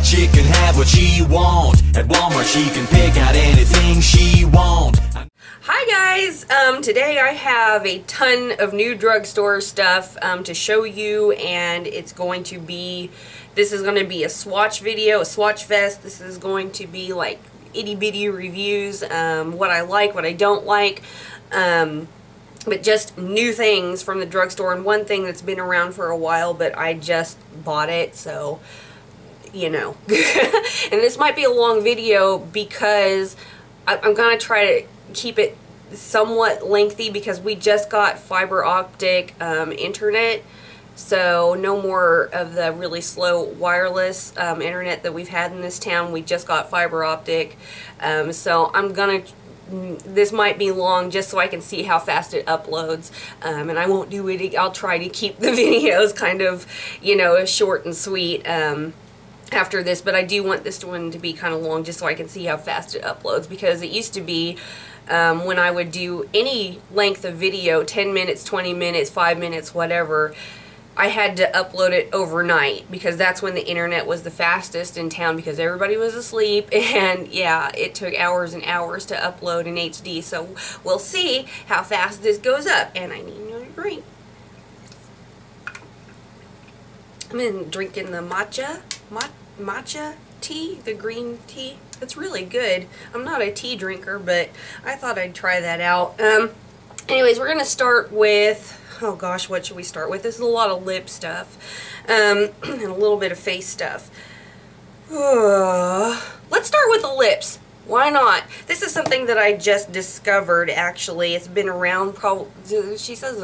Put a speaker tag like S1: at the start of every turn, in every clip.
S1: She can have what she wants. At Walmart she can pick out anything she wants.
S2: Hi guys, today I have a ton of new drugstore stuff to show you, and it's going to be, this is going to be a swatch video, a swatch fest. This is going to be like itty bitty reviews, what I like, what I don't like, but just new things from the drugstore, and one thing that's been around for a while but I just bought it, so you know. And this might be a long video because I'm going to try to keep it somewhat lengthy because we just got fiber optic internet, so no more of the really slow wireless internet that we've had in this town. We just got fiber optic, so I'm gonna, this might be long just so I can see how fast it uploads, and I won't do it. I'll try to keep the videos kind of, you know, short and sweet after this, but I do want this one to be kind of long just so I can see how fast it uploads, because it used to be when I would do any length of video, 10 minutes, 20 minutes, 5 minutes, whatever, I had to upload it overnight because that's when the internet was the fastest in town because everybody was asleep, and yeah, it took hours and hours to upload in HD, so we'll see how fast this goes up. And I need another drink. I'm drinking the matcha tea, the green tea. It's really good. I'm not a tea drinker, but I thought I'd try that out. Anyways, we're going to start with, oh gosh, what should we start with? This is a lot of lip stuff, and a little bit of face stuff. Let's start with the lips. Why not? This is something that I just discovered, actually. It's been around, probably, she says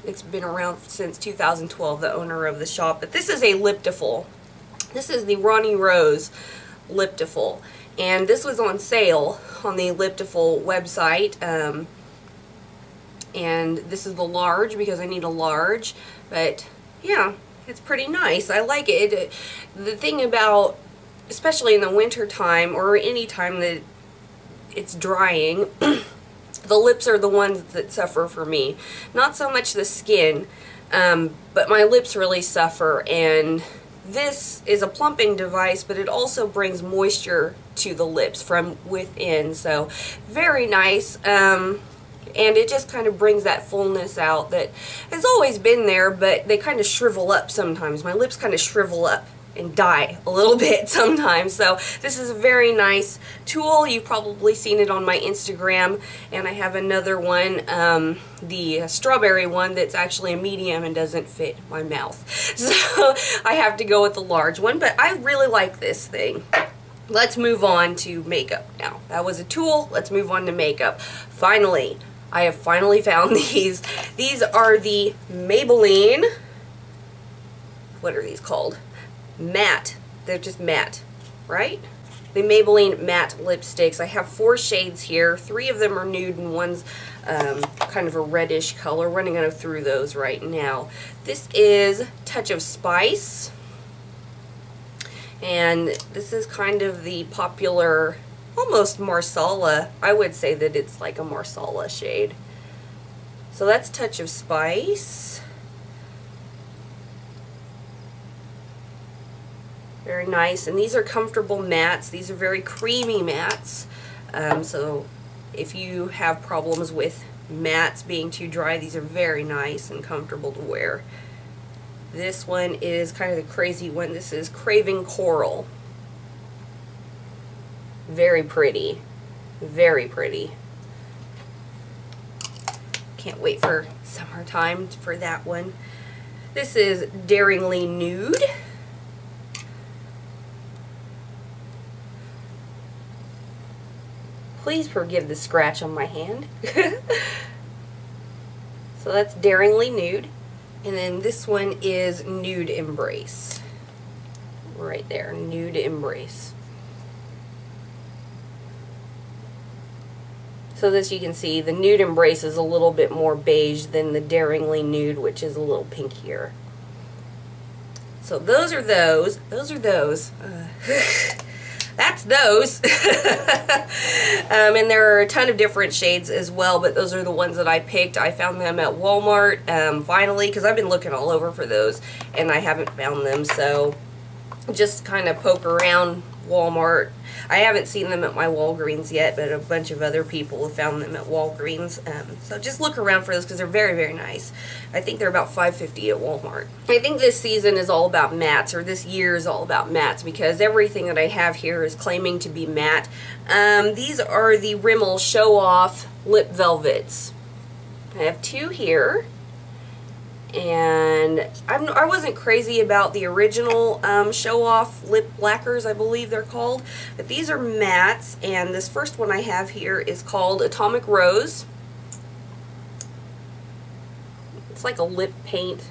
S2: it's been around since 2012, the owner of the shop. But this is a Liptiful. This is the Ronnie Rose Liptiful, and this was on sale on the Liptiful website, and this is the large because I need a large, but yeah, it's pretty nice. I like it. The thing about, especially in the winter time or any time that it's drying, the lips are the ones that suffer for me. Not so much the skin, but my lips really suffer, and this is a plumping device, but it also brings moisture to the lips from within, so very nice, and it just kind of brings that fullness out that has always been there, but they kind of shrivel up sometimes. My lips kind of shrivel up and die a little bit sometimes, so this is a very nice tool. You've probably seen it on my Instagram, and I have another one, the strawberry one, that's actually a medium and doesn't fit my mouth, so I have to go with the large one, but I really like this thing. Let's move on to makeup now. That was a tool. Let's move on to makeup. Finally, I have finally found these. These are the Maybelline, what are these called? Matte. They're just matte, right? The Maybelline matte lipsticks. I have 4 shades here. 3 of them are nude and one's kind of a reddish color. We're going to go through those right now. This is Touch of Spice, and this is kind of the popular, almost Marsala. I would say that it's like a Marsala shade. So that's Touch of Spice. Very nice, and these are comfortable mattes. These are very creamy mattes, so if you have problems with mattes being too dry, these are very nice and comfortable to wear. This one is kind of the crazy one. This is Craving Coral. Very pretty. Very pretty. Can't wait for summertime for that one. This is Daringly Nude. Please forgive the scratch on my hand. So that's Daringly Nude. And then this one is Nude Embrace. Right there, Nude Embrace. So this, you can see, the Nude Embrace is a little bit more beige than the Daringly Nude, which is a little pinkier. So those are those. Those are those. That's those. And there are a ton of different shades as well, but those are the ones that I picked. I found them at Walmart finally, because I've been looking all over for those and I haven't found them, so just kind of poke around Walmart. I haven't seen them at my Walgreens yet, but a bunch of other people have found them at Walgreens. So just look around for those because they're very, very nice. I think they're about $5.50 at Walmart. I think this season is all about mattes, or this year is all about mattes, because everything that I have here is claiming to be matte. These are the Rimmel Show Off Lip Velvets. I have two here. And I wasn't crazy about the original Show Off lip lacquers, I believe they're called, but these are mattes, and this first one I have here is called Atomic Rose. It's like a lip paint.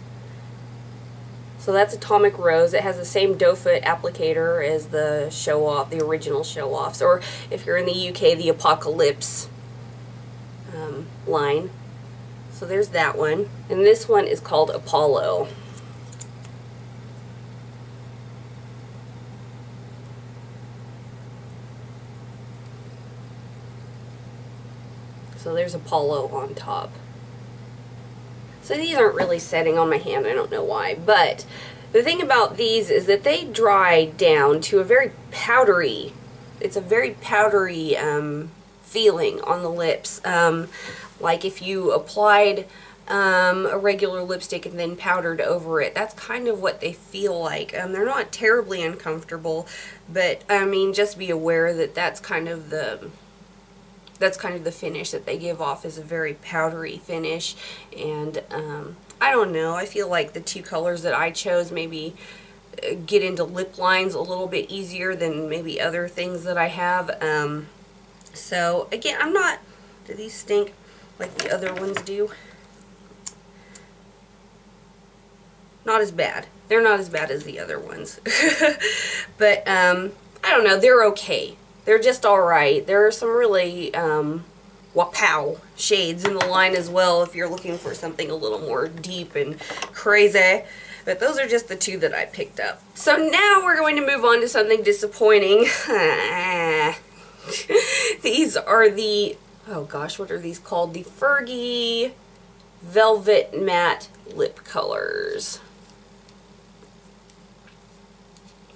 S2: So that's Atomic Rose. It has the same doe foot applicator as the Show Off, the original Show Offs, or if you're in the UK, the Apocalypse line. So there's that one. And this one is called Apollo. So there's Apollo on top. So these aren't really setting on my hand. I don't know why. But the thing about these is that they dry down to a very powdery, it's a very powdery feeling on the lips. Like if you applied a regular lipstick and then powdered over it, that's kind of what they feel like. They're not terribly uncomfortable, but I mean, just be aware that that's kind of the finish that they give off, is a very powdery finish. And I don't know, I feel like the two colors that I chose maybe get into lip lines a little bit easier than maybe other things that I have. So again, I'm not, do these stink like the other ones do? Not as bad. They're not as bad as the other ones. But I don't know, they're okay. They're just alright. There are some really wapow shades in the line as well if you're looking for something a little more deep and crazy. But those are just the two that I picked up. So now we're going to move on to something disappointing. These are the, oh gosh, what are these called? The Fergie Velvet Matte Lip Colors.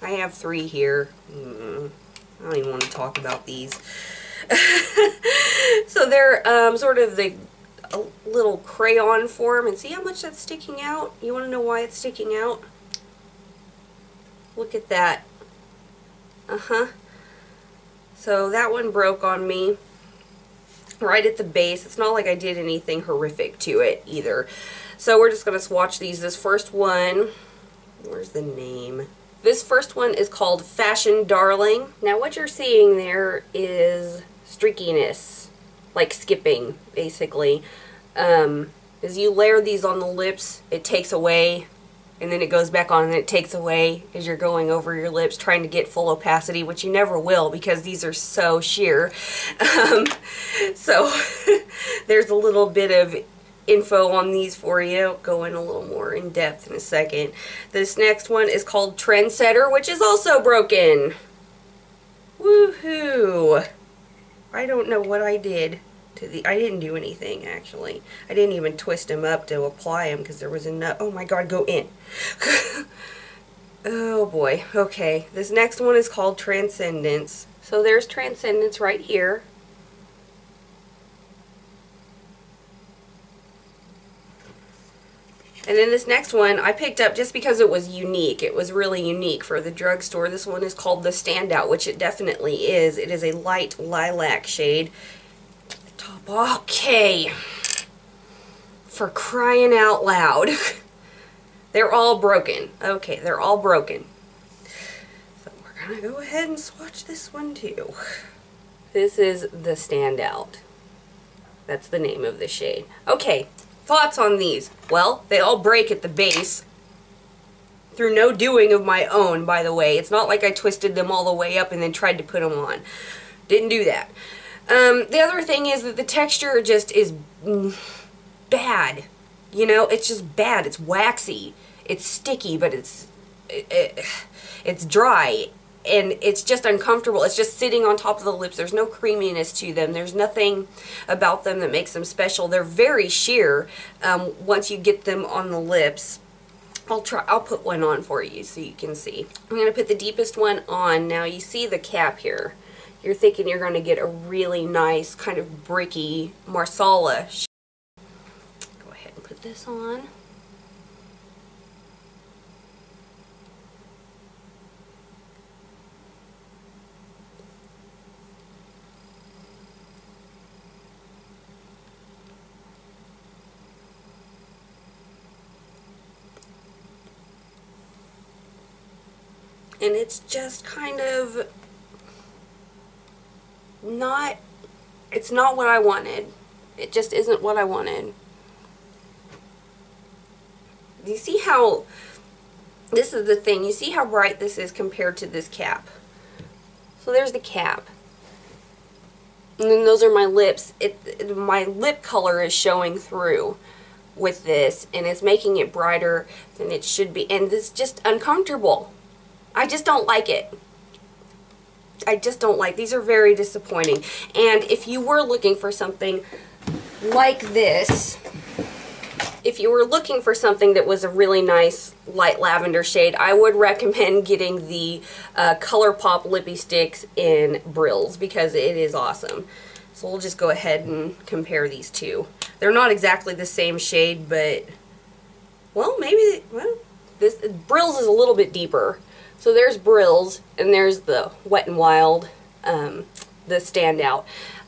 S2: I have three here. I don't even want to talk about these. So they're sort of the little crayon form, and see how much that's sticking out? You want to know why it's sticking out? Look at that. So that one broke on me right at the base. It's not like I did anything horrific to it either. So we're just going to swatch these. This first one, where's the name? This first one is called Fashion Darling. Now what you're seeing there is streakiness, like skipping, basically. As you layer these on the lips, it takes away, and then it goes back on, and it takes away as you're going over your lips, trying to get full opacity, which you never will because these are so sheer. So there's a little bit of info on these for you. I'll go in a little more in depth in a second. This next one is called Trendsetter, which is also broken. Woohoo! I don't know what I did to the, I didn't do anything actually. I didn't even twist them up to apply them because there was enough. Oh my god, go in. Oh boy. Okay, this next one is called Transcendence. So there's Transcendence right here. And then this next one I picked up just because it was unique. It was really unique for the drugstore. This one is called the Standout, which it definitely is. It is a light lilac shade. Top. Okay. For crying out loud. They're all broken. Okay, they're all broken. So we're going to go ahead and swatch this one too. This is the Standout. That's the name of the shade. Okay. Thoughts on these? Well, they all break at the base through no doing of my own, by the way. It's not like I twisted them all the way up and then tried to put them on. Didn't do that. The other thing is that the texture just is bad. You know, it's just bad. It's waxy. It's sticky, but it's dry. And it's just uncomfortable. It's just sitting on top of the lips. There's no creaminess to them. There's nothing about them that makes them special. They're very sheer once you get them on the lips. I'll put one on for you so you can see. I'm going to put the deepest one on. Now you see the cap here. You're thinking you're going to get a really nice kind of bricky marsala. Go ahead and put this on. And it's just kind of not, it's not what I wanted. It just isn't what I wanted. Do you see how, this is the thing, you see how bright this is compared to this cap? So there's the cap. And then those are my lips. My lip color is showing through with this, and it's making it brighter than it should be. And it's just uncomfortable. I just don't like it. I just don't like. These are very disappointing. And if you were looking for something like this, if you were looking for something that was a really nice light lavender shade, I would recommend getting the ColourPop Lippy Sticks in Brills, because it is awesome. So we'll just go ahead and compare these two. They're not exactly the same shade, but, well, maybe, well, this Brills is a little bit deeper. So there's Brills, and there's the Wet n Wild, the standout.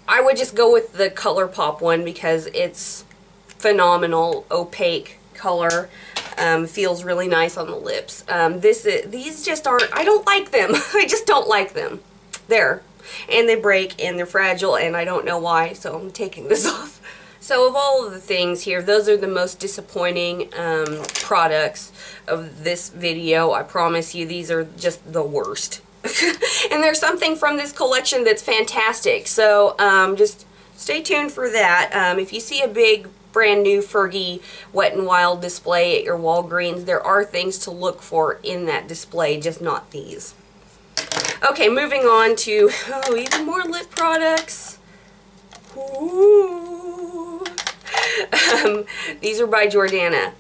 S2: I would just go with the ColourPop one because it's phenomenal, opaque color, feels really nice on the lips. These just aren't, I don't like them. I just don't like them. There. And they break, and they're fragile, and I don't know why, so I'm taking this off. So of all of the things here, those are the most disappointing products of this video. I promise you, these are just the worst. And there's something from this collection that's fantastic. So just stay tuned for that. If you see a big brand new Fergie Wet n Wild display at your Walgreens, there are things to look for in that display, just not these. Okay, moving on to, oh, even more lip products. Ooh. These are by Jordana.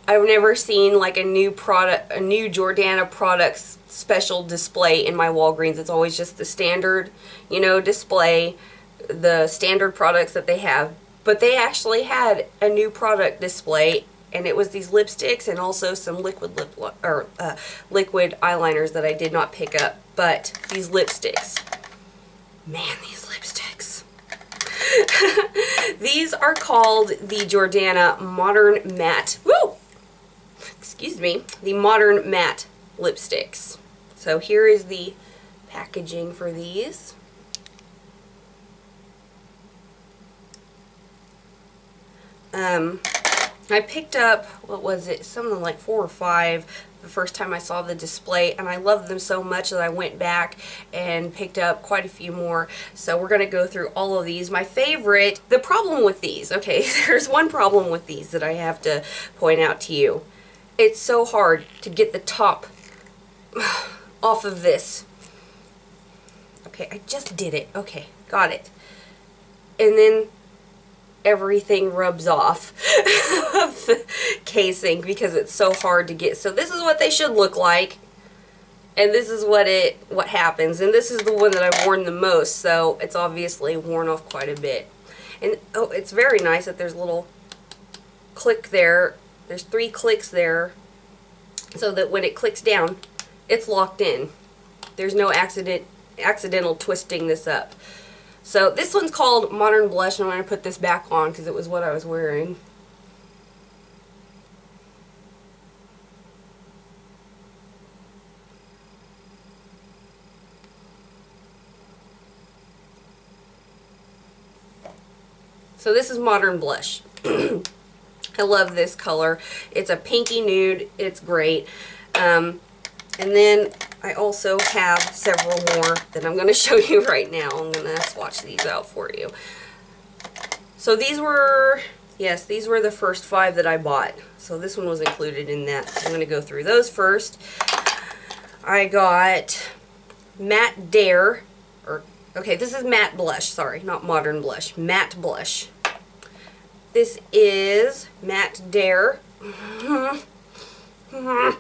S2: I've never seen like a new Jordana products special display in my Walgreens. It's always just the standard, you know, display, the standard products that they have. But they actually had a new product display, and it was these lipsticks and also some liquid liquid eyeliners that I did not pick up. But these lipsticks, man, these lipsticks. These are called the Jordana Modern Matte. Woo! Excuse me, the Modern Matte lipsticks. So here is the packaging for these. I picked up, what was it, something like 4 or 5 the first time I saw the display, and I loved them so much that I went back and picked up quite a few more. So we're going to go through all of these. My favorite, the problem with these, okay, there's one problem with these that I have to point out to you. It's so hard to get the top off of this. Okay, I just did it. Okay, got it. And then everything rubs off of the casing because it's so hard to get. So this is what they should look like, and this is what happens. And this is the one that I've worn the most, so it's obviously worn off quite a bit. And oh, it's very nice that there's a little click there. There's 3 clicks there, so that when it clicks down, it's locked in. There's no accidental twisting this up. So this one's called Modern Blush, and I'm going to put this back on because it was what I was wearing. So this is Modern Blush. I love this color. It's a pinky nude. It's great. And then I also have several more that I'm going to show you right now. I'm going to swatch these out for you. So these were, yes, these were the first 5 that I bought. So this one was included in that. So I'm going to go through those first. I got Matte Dare, or, okay, this is Matte Blush, sorry, not Modern Blush, Matte Blush. This is Matte Dare. Oh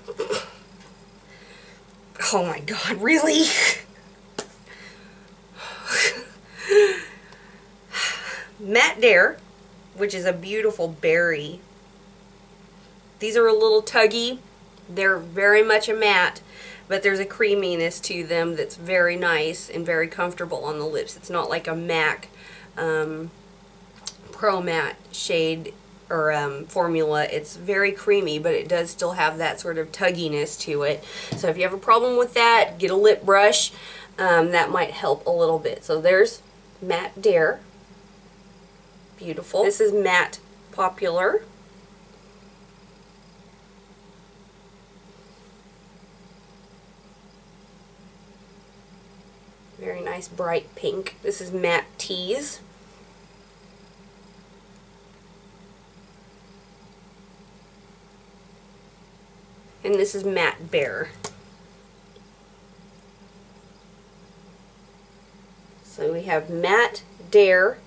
S2: my god, really? Matte Dare, which is a beautiful berry. These are a little tuggy. They're very much a matte, but there's a creaminess to them that's very nice and very comfortable on the lips. It's not like a MAC Pro Matte shade or formula. It's very creamy, but it does still have that sort of tugginess to it. So if you have a problem with that, get a lip brush. That might help a little bit. So there's Matte Dare. Beautiful. This is Matte Popular. Very nice bright pink. This is Matte Tease. And this is Matte Bear. So we have Matte Dare,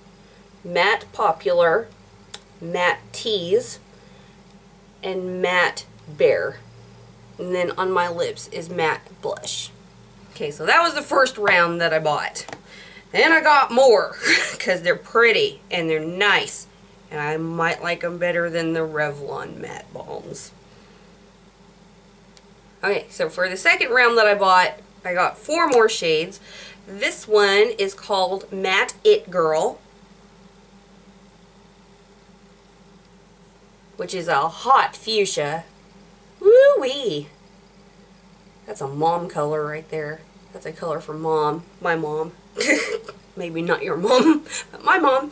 S2: Matte Popular, Matte Tease, and Matte Bear. And then on my lips is Matte Blush. Okay, so that was the first round that I bought. Then I got more because they're pretty and they're nice. And I might like them better than the Revlon matte balms. Okay, so for the second round that I bought, I got 4 more shades. This one is called Matte It Girl, which is a hot fuchsia. Woo-wee! That's a mom color right there. That's a color for mom. My mom. Maybe not your mom, but my mom.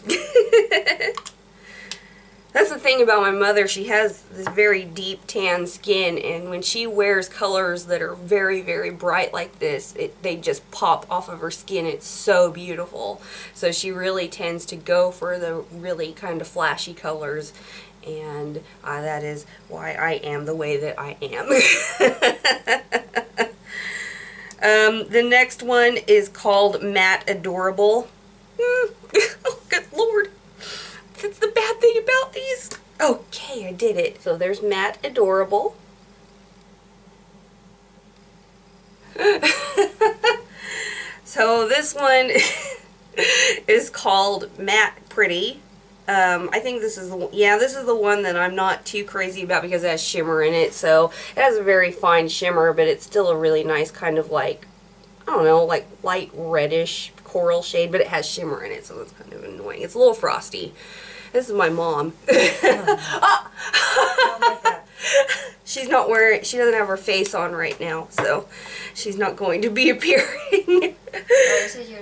S2: That's the thing about my mother. She has this very deep tan skin, and when she wears colors that are very, very bright like this, they just pop off of her skin. It's so beautiful. So she really tends to go for the really kind of flashy colors, and that is why I am the way that I am. The next one is called Matte Adorable. Oh, good Lord. That's the bad thing about these. Okay, I did it. So there's Matte Adorable. So this one is called Matte Pretty. I think this is the one that I'm not too crazy about because it has shimmer in it. So it has a very fine shimmer, but it's still a really nice kind of like, I don't know, like light reddish coral shade, but it has shimmer in it, so it's kind of annoying. It's a little frosty. This is my mom. Oh. She's not wearing, she doesn't have her face on right now, so she's not going to be appearing.
S3: Oh, this is your...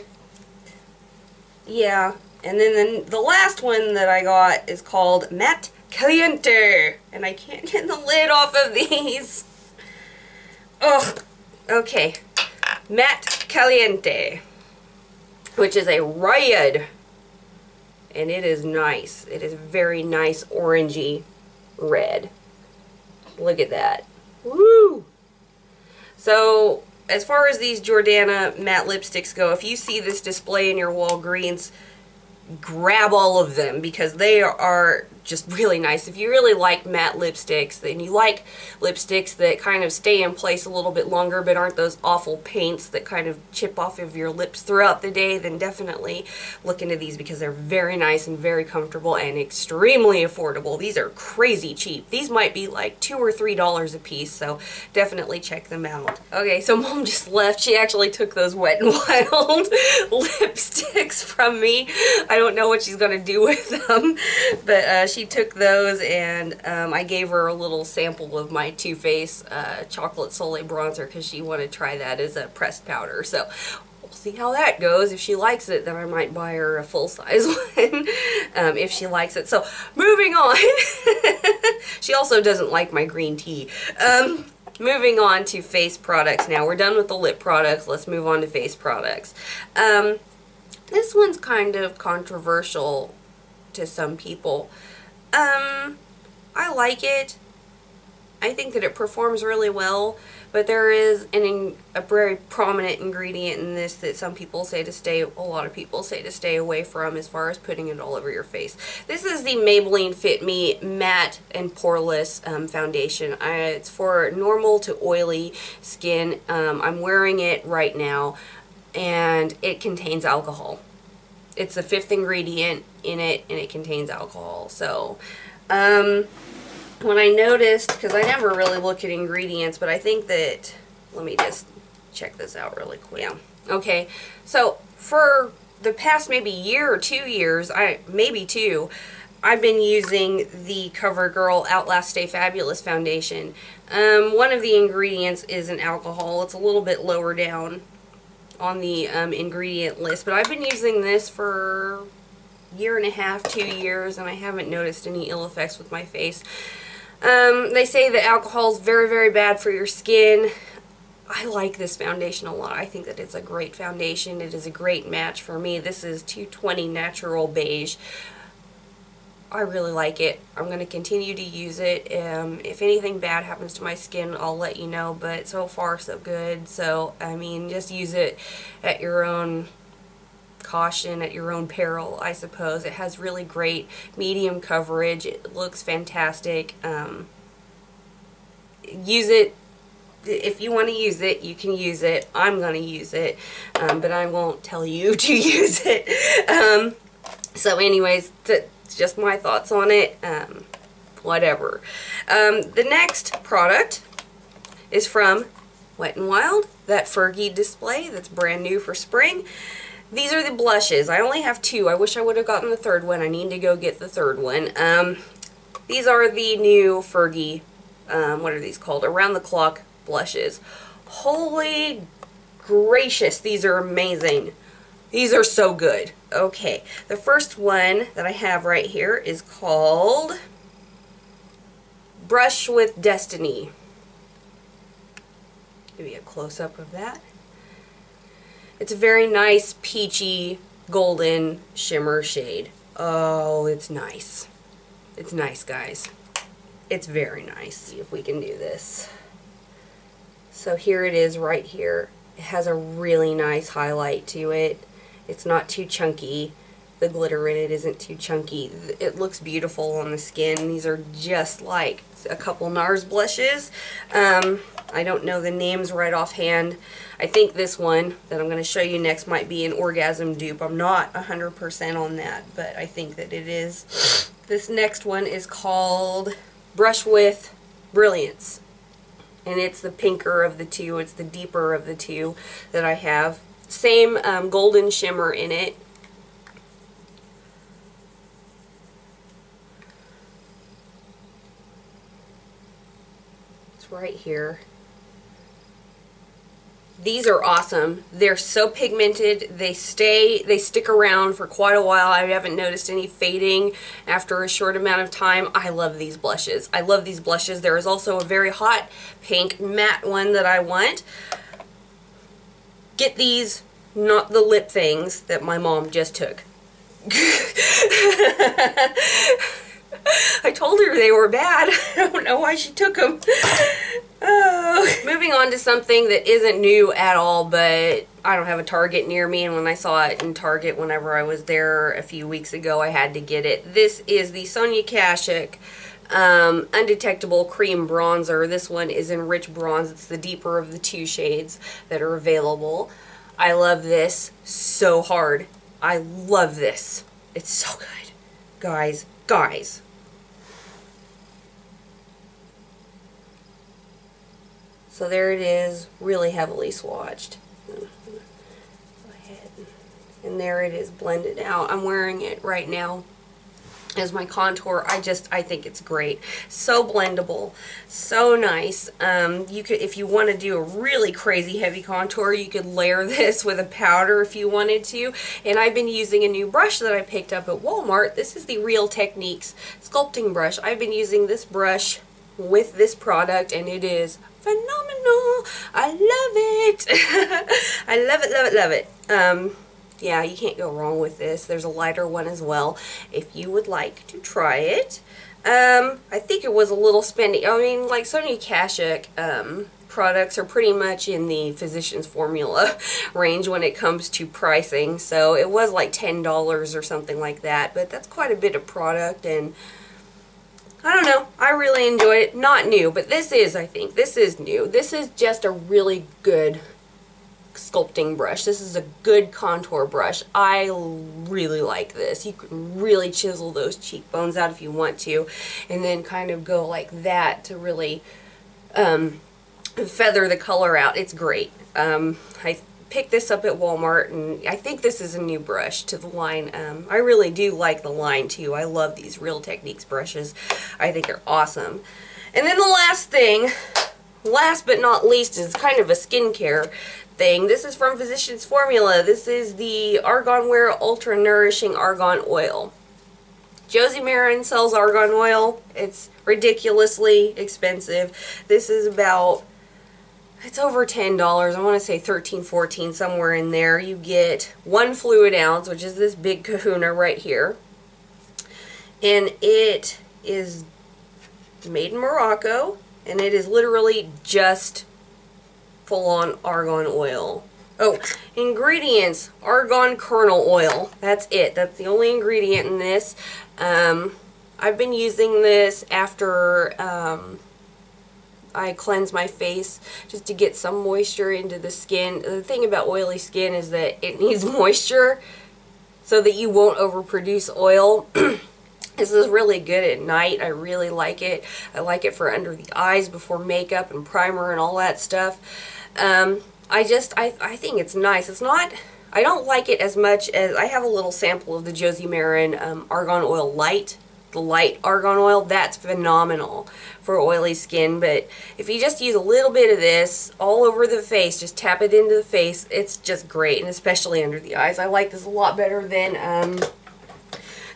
S2: Yeah. And then the last one that I got is called Matte Caliente. And I can't get the lid off of these. Ugh. Okay. Matte Caliente. Which is a red. And it is nice. It is very nice orangey red. Look at that. Woo! So, as far as these Jordana matte lipsticks go, if you see this display in your Walgreens, grab all of them because they are just really nice. If you really like matte lipsticks and you like lipsticks that kind of stay in place a little bit longer but aren't those awful paints that kind of chip off of your lips throughout the day, then definitely look into these because they're very nice and very comfortable and extremely affordable. These are crazy cheap. These might be like $2 or $3 a piece, so definitely check them out. Okay, so Mom just left. She actually took those Wet n Wild lipsticks from me. I don't know what she's going to do with them, but she took those, and I gave her a little sample of my Too Faced Chocolate Soleil bronzer because she wanted to try that as a pressed powder. So we'll see how that goes. If she likes it, then I might buy her a full-size one if she likes it. So moving on. She also doesn't like my green tea. Moving on to face products now. We're done with the lip products. Let's move on to face products. This one's kind of controversial to some people. I like it. I think that it performs really well, but there is a very prominent ingredient in this that some people say to stay, a lot of people say to stay away from as far as putting it all over your face. This is the Maybelline Fit Me Matte and Poreless foundation. It's for normal to oily skin. I'm wearing it right now, and it contains alcohol. It's the 5th ingredient in it, and it contains alcohol. So, when I noticed, because I never really look at ingredients, but I think that, let me just check this out really quick. Yeah. Okay, so for the past maybe year or 2 years, maybe 2, I've been using the CoverGirl Outlast Stay Fabulous foundation. One of the ingredients is an alcohol. It's a little bit lower down on the ingredient list, but I've been using this for a year and a half, 2 years, and I haven't noticed any ill effects with my face. They say that alcohol is very, very bad for your skin. I like this foundation a lot. I think that it's a great foundation. It is a great match for me. This is 220 Natural Beige. I really like it. I'm going to continue to use it. If anything bad happens to my skin, I'll let you know, but so far so good. So, I mean, just use it at your own caution, at your own peril, I suppose. It has really great medium coverage. It looks fantastic. Use it. If you want to use it, you can use it. I'm going to use it, but I won't tell you to use it. So anyways, it's just my thoughts on it. Whatever. The next product is from Wet n Wild, that Fergie display that's brand new for spring. These are the blushes. I only have 2. I wish I would have gotten the 3rd one. I need to go get the 3rd one. These are the new Fergie, what are these called? Around the Clock blushes. Holy gracious, these are amazing. These are so good. Okay, the first one that I have right here is called Brush with Destiny. Give you a close-up of that. It's a very nice peachy golden shimmer shade. Oh, it's nice. It's nice, guys. It's very nice. See if we can do this. So here it is right here. It has a really nice highlight to it. It's not too chunky. The glitter in it isn't too chunky. It looks beautiful on the skin. These are just like a couple NARS blushes. I don't know the names right offhand. I think this one that I'm going to show you next might be an Orgasm dupe. I'm not 100% on that, but I think that it is. This next one is called Brush with Brilliance. And it's the pinker of the 2. It's the deeper of the 2 that I have. Same golden shimmer in it. It's right here. These are awesome. They're so pigmented. They stick around for quite a while. I haven't noticed any fading after a short amount of time. I love these blushes. I love these blushes. There is also a very hot pink matte one that I want. Get these, not the lip things that my mom just took. I told her they were bad. I don't know why she took them. Oh. Moving on to something that isn't new at all, but I don't have a Target near me, and when I saw it in Target whenever I was there a few weeks ago, I had to get it. This is the Sonia Kashuk Undetectable Cream Bronzer. This one is in Rich Bronze. It's the deeper of the 2 shades that are available. I love this so hard. I love this. It's so good. Guys. So there it is, really heavily swatched. Go ahead. And there it is blended out. I'm wearing it right now as my contour. I think it's great. So blendable, so nice. You could, if you want to do a really crazy heavy contour, you could layer this with a powder if you wanted to. And I've been using a new brush that I picked up at Walmart. This is the Real Techniques sculpting brush. I've been using this brush with this product, and it is phenomenal. I love it. I love it, love it, love it. Yeah, you can't go wrong with this. There's a lighter one as well if you would like to try it. I think it was a little spendy. I mean, like Sonia Kashuk products are pretty much in the Physicians Formula range when it comes to pricing. So it was like $10 or something like that, but that's quite a bit of product, and I don't know, I really enjoyed it. Not new, but this is, I think, this is new. This is just a really good sculpting brush. This is a good contour brush. I really like this. You can really chisel those cheekbones out if you want to, and then kind of go like that to really feather the color out. It's great. I picked this up at Walmart, and I think this is a new brush to the line. I really do like the line too. I love these Real Techniques brushes. I think they're awesome. And then the last thing, last but not least, is kind of a skincare thing. This is from Physicians Formula. This is the Argan Wear Ultra Nourishing Argan Oil. Josie Maran sells argan oil. It's ridiculously expensive. This is about, it's over $10. I want to say $13, $14, somewhere in there. You get 1 fluid ounce, which is this big kahuna right here. And it is made in Morocco, and it is literally just full-on argan oil. Oh, ingredients: argan kernel oil. That's it. That's the only ingredient in this. I've been using this after I cleanse my face, just to get some moisture into the skin. The thing about oily skin is that it needs moisture so that you won't overproduce oil. This is really good at night. I really like it. I like it for under the eyes before makeup and primer and all that stuff. I think it's nice. It's not, I don't like it as much as, I have a little sample of the Josie Maran Argan Oil Light. The light argan oil, that's phenomenal for oily skin. But if you just use a little bit of this all over the face, just tap it into the face, it's just great, and especially under the eyes. I like this a lot better than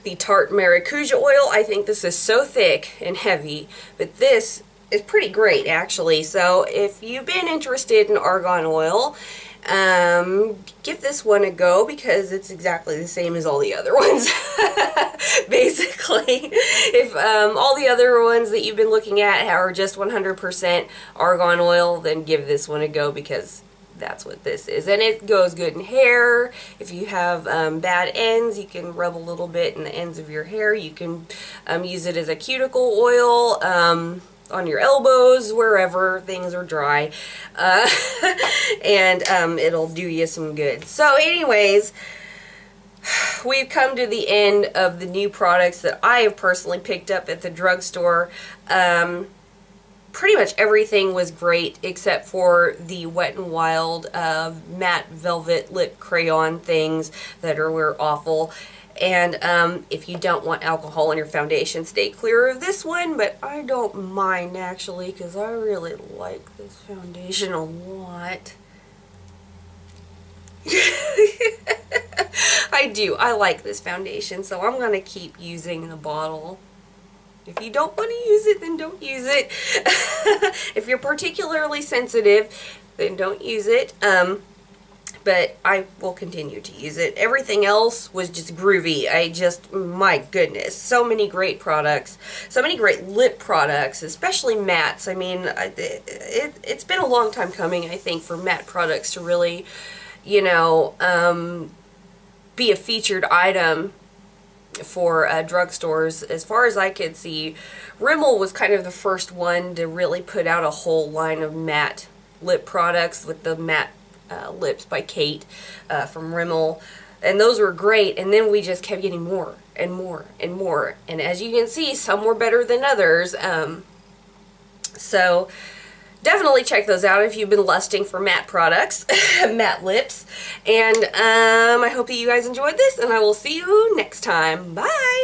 S2: the Tarte Maracuja oil. I think this is so thick and heavy, but this is pretty great actually. So if you've been interested in argan oil, give this one a go, because it's exactly the same as all the other ones. Basically, if all the other ones that you've been looking at are just 100% argan oil, then give this one a go, because that's what this is. And it goes good in hair. If you have bad ends, you can rub a little bit in the ends of your hair. You can use it as a cuticle oil on your elbows, wherever things are dry, and it'll do you some good. So anyways, we've come to the end of the new products that I have personally picked up at the drugstore. Pretty much everything was great except for the Wet n Wild matte velvet lip crayon things that were awful. And if you don't want alcohol in your foundation, stay clear of this one, but I don't mind actually, because I really like this foundation a lot. I do. I like this foundation, so I'm going to keep using the bottle. If you don't want to use it, then don't use it. If you're particularly sensitive, then don't use it. But I will continue to use it. Everything else was just groovy. My goodness, so many great products. So many great lip products, especially mattes. I mean, it's been a long time coming, I think, for matte products to really, you know, be a featured item for drugstores. As far as I could see, Rimmel was kind of the first one to really put out a whole line of matte lip products with the matte lips by Kate from Rimmel, and those were great. And then we just kept getting more and more and more, and as you can see, some were better than others. So definitely check those out if you've been lusting for matte products, matte lips. And I hope that you guys enjoyed this, and I will see you next time. Bye!